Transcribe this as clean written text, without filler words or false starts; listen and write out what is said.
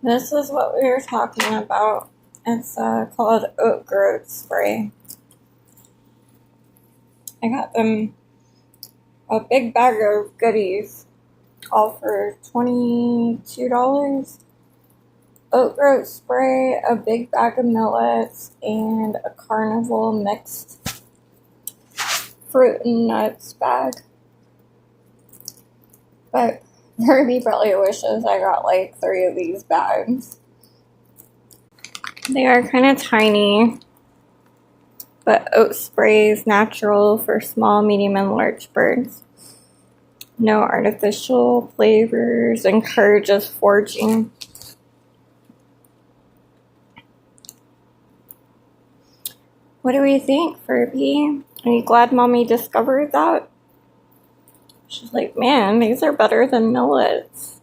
This is what we were talking about. It's called oat growth spray. I got them a big bag of goodies, all for $22. Oat growth spray, a big bag of millets, and a carnival mixed fruit and nuts bag. But Herbie probably wishes I got like 3 of these bags. They are kind of tiny, but oat spray is natural for small, medium, and large birds. No artificial flavors, encourages foraging. What do we think, Furby? Are you glad Mommy discovered that? She's like, man, these are better than millets.